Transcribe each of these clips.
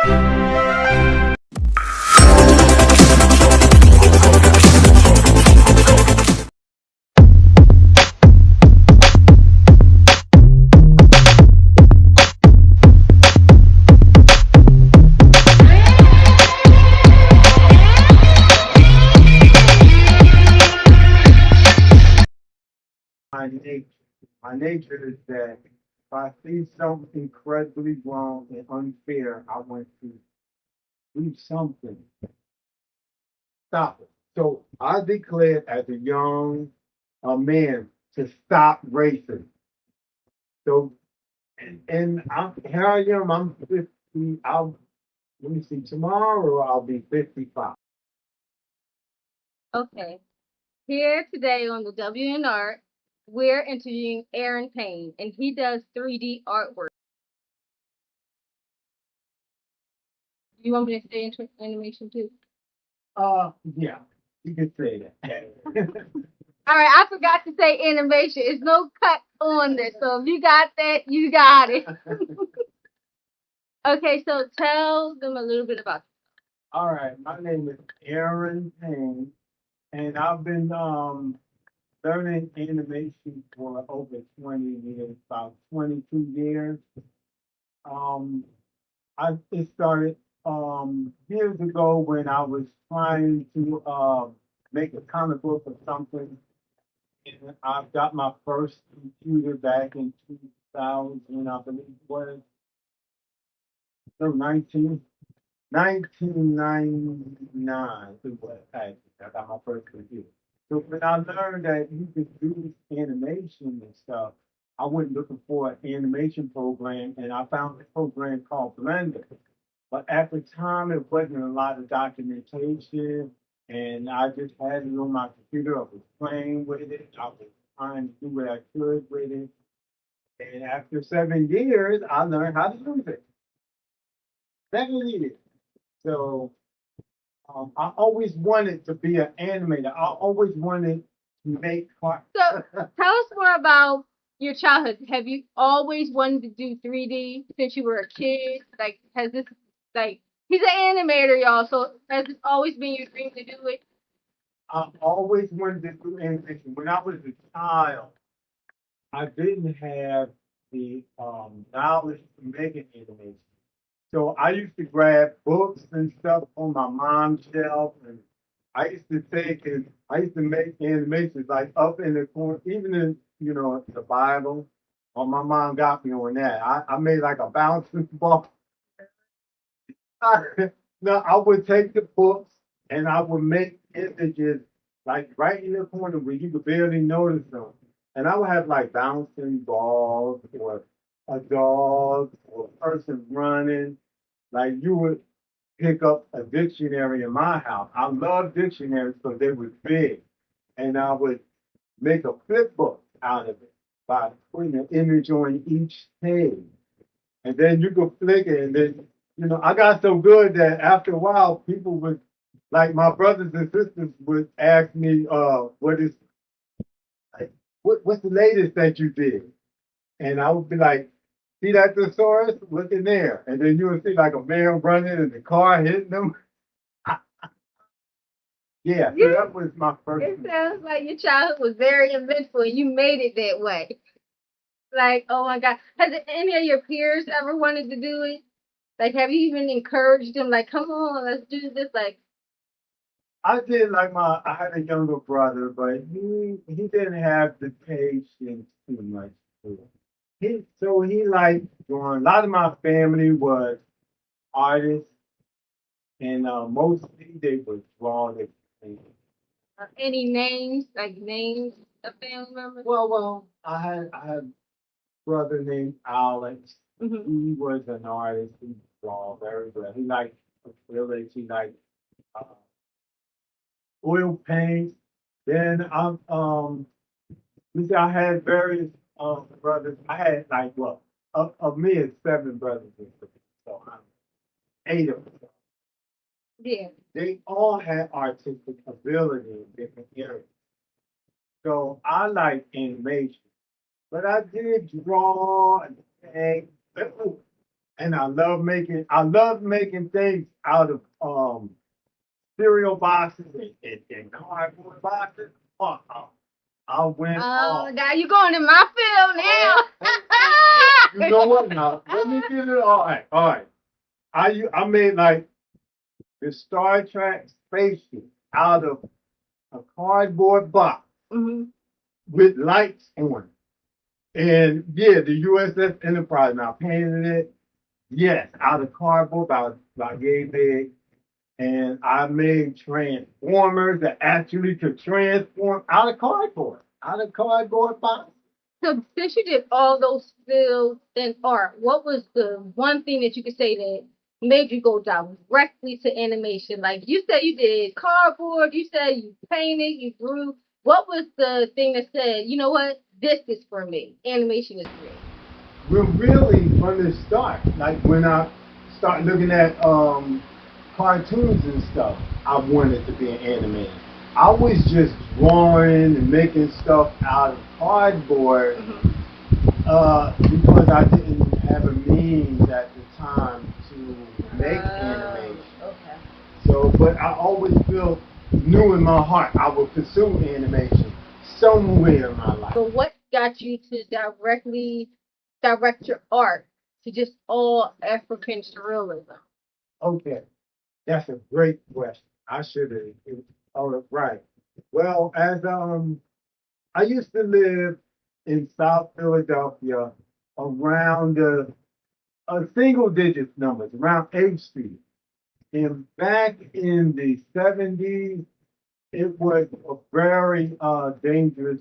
My nature. My nature is that if I see something incredibly wrong and unfair, I want to do something, stop it. So I declared as a young man to stop racing. So and here I am. I'm 50. Let me see. Tomorrow I'll be 55. Okay. Here today on the WNR, we're interviewing Aaron Payne, and he does 3D artwork. You want me to stay in animation too? Yeah, you can say that. All right, I forgot to say animation. It's no cut on this, so if you got that, you got it. Okay, so tell them a little bit about All right, my name is Aaron Payne, and I've been learning animation for over 20 years, about 22 years. Um, it started years ago when I was trying to make a comic book or something, and I got my first computer back in 2000, I believe it was, no, 1999. It was actually. I got my first computer. So when I learned that you could do animation and stuff, I went looking for an animation program, and I found a program called Blender. But at the time, it wasn't a lot of documentation, and I just had it on my computer. I was playing with it. I was trying to do what I could with it. And after 7 years, I learned how to use it. 7 years. So I always wanted to be an animator. I always wanted to make art. it. So tell us more about your childhood. Have you always wanted to do 3D since you were a kid? Like, has this, like, he's an animator, y'all, so has this always been your dream to do it? I always wanted to do animation. When I was a child, I didn't have the knowledge to make an animation. So I used to grab books and stuff on my mom's shelf, and I used to take and I used to make animations like up in the corner, even in the Bible. Oh, my mom got me on that. I made like a bouncing ball. No, I would take the books and I would make images like right in the corner where you could barely notice them. And I would have like bouncing balls or a dog or a person running. Like you would pick up a dictionary in my house. I love dictionaries because they were big. And I would make a flip book out of it by putting an image on each page. And then you could flick it, and then I got so good that after a while, people would like my brothers and sisters would ask me, what is like, what's the latest that you did? And I would be like, see that thesaurus? Look in there. And then you would see like a man running and the car hitting them. Yeah, so Yeah, that was my first. it sounds like your childhood was very eventful and you made it that way. Like, oh my God. Has any of your peers ever wanted to do it? Like, have you even encouraged them, like, come on, let's do this? Like, I did like I had a younger brother, but he didn't have the patience too much for it. He liked drawing. A lot of my family was artists, and mostly they would draw their things. any names, like names of family members? Well, I had a brother named Alex. Hmm. He was an artist. He draw very well. He liked acrylics. He liked uh, oil paints. Then you see, I had various brothers. I had like what of me it's seven brothers and sisters, so I'm eight of them. Yeah. They all had artistic ability in different areas. So I like animation, but I did draw and paint. and I love making things out of cereal boxes and cardboard boxes. Oh, I went Oh off. my God, you going in my field You know what now? Let me get it. All right. I made like the Star Trek spaceship out of a cardboard box now. Hmm. with lights on it. And yeah, the USS Enterprise. Now painted it, yes, out of cardboard, about yay big. And I made transformers that actually could transform out of cardboard box. So since you did all those fields in art, what was the one thing that you could say that made you go directly to animation? Like you said you did cardboard, you said you painted, you drew. What was the thing that said, you know what, this is for me. Animation is for me. We're really from the start. Like when I start looking at cartoons and stuff, I wanted to be an animator. I was just drawing and making stuff out of cardboard Hmm. because I didn't have a means at the time to make animation. Okay. So, but I always feel knew in my heart I would pursue animation somewhere in my life. But what got you to directly direct your art to just all African surrealism? Okay, that's a great question. I should have. Oh, right. Well, as I used to live in South Philadelphia around a single digit numbers, around 8th Street. And back in the 70s, it was a very dangerous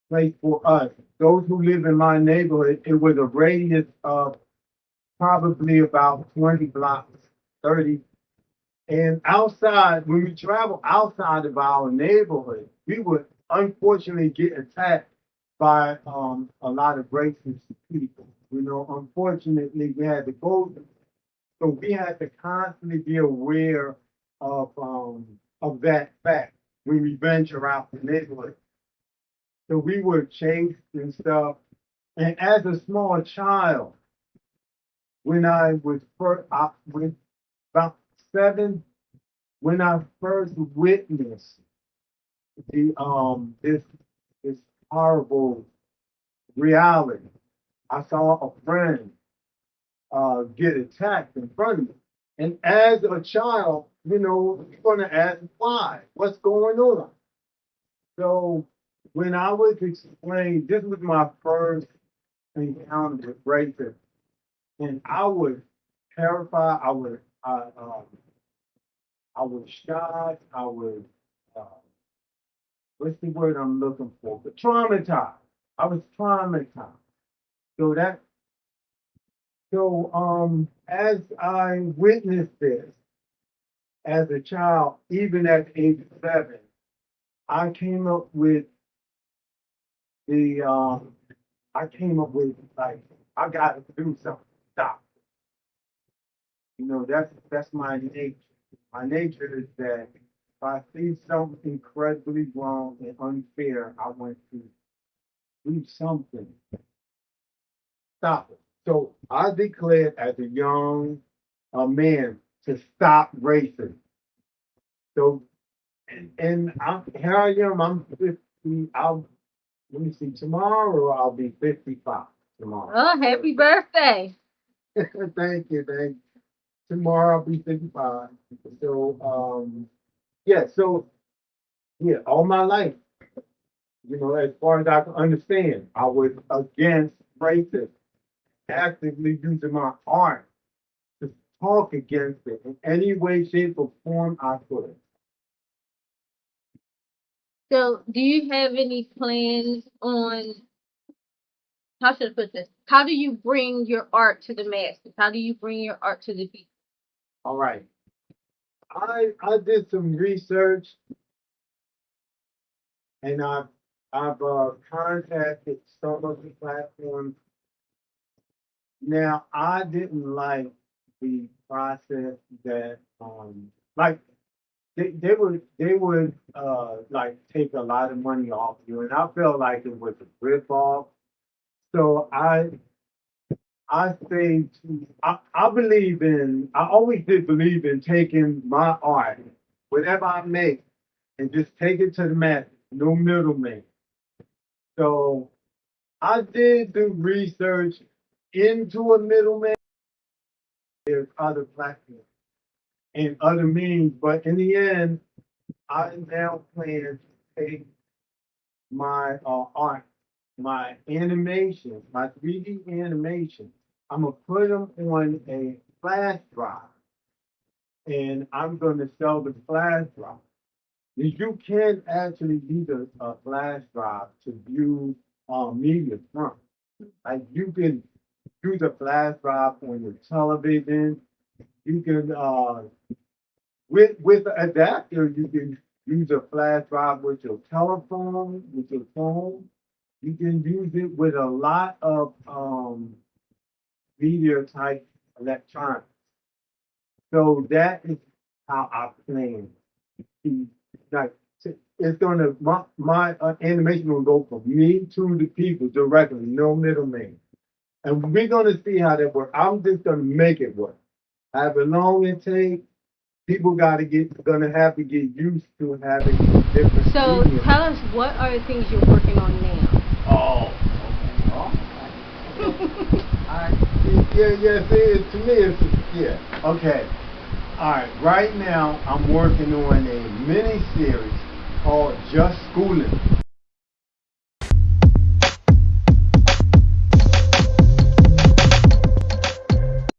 place for us. Those who live in my neighborhood, it was a radius of probably about 20 blocks, 30. And outside, when we travel outside of our neighborhood, we would unfortunately get attacked by a lot of racist people. You know, unfortunately, we had to go, so we had to constantly be aware of that fact when we venture out the neighborhood. So we were chased and stuff. And as a small child, when I was first, I was about 7, when I first witnessed this horrible reality. I saw a friend get attacked in front of me. And as a child, you know, you're gonna ask why? What's going on? So when I was explained, this was my first encounter with racism, and I was terrified. I was shocked. I was uh, what's the word I'm looking for? But traumatized. I was traumatized. So that as I witnessed this as a child, even at age 7, I came up with the I came up with like I gotta do something. Stop. You know, that's my nature. My nature is that if I see something incredibly wrong and unfair, I want to do something. Stop it. So I declared as a young man to stop racism. So here I am. I'm 50. Let me see. Tomorrow I'll be 55. Tomorrow. Oh, happy birthday. Thank you. Thank you. Tomorrow I'll be 55. So yeah. So yeah, all my life, you know, as far as I can understand, I was against racism, actively using my art to talk against it in any way, shape, or form I could. So, do you have any plans on how should I put this? How do you bring your art to the masses? How do you bring your art to the people? All right. I did some research and I've contacted some of the platforms. Now I didn't like the process that like they would like take a lot of money off you, and I felt like it was a rip off. So I say I believe I always did believe in taking my art, whatever I make, and just take it to the masses, no middleman. So I did do research into a middleman. There's other platforms and other means, but in the end, I now plan to take my art, my animation, my 3D animation. I'm gonna put them on a flash drive, and I'm gonna sell the flash drive. You can actually use a flash drive to view media from. Like you can use a flash drive on your television. You can with an adapter, you can use a flash drive with your telephone, with your phone. You can use it with a lot of media type electronics. So that is how I plan to like. It's gonna my animation will go from me to the people directly, no middleman, and we're gonna see how that works. I'm just gonna make it work. However long it takes, people gonna have to get used to having different So mediums. tell us, what are the things you're working on now? Oh, okay. To me, it's, yeah, okay. All right, right now I'm working on a mini series called Just Schooling.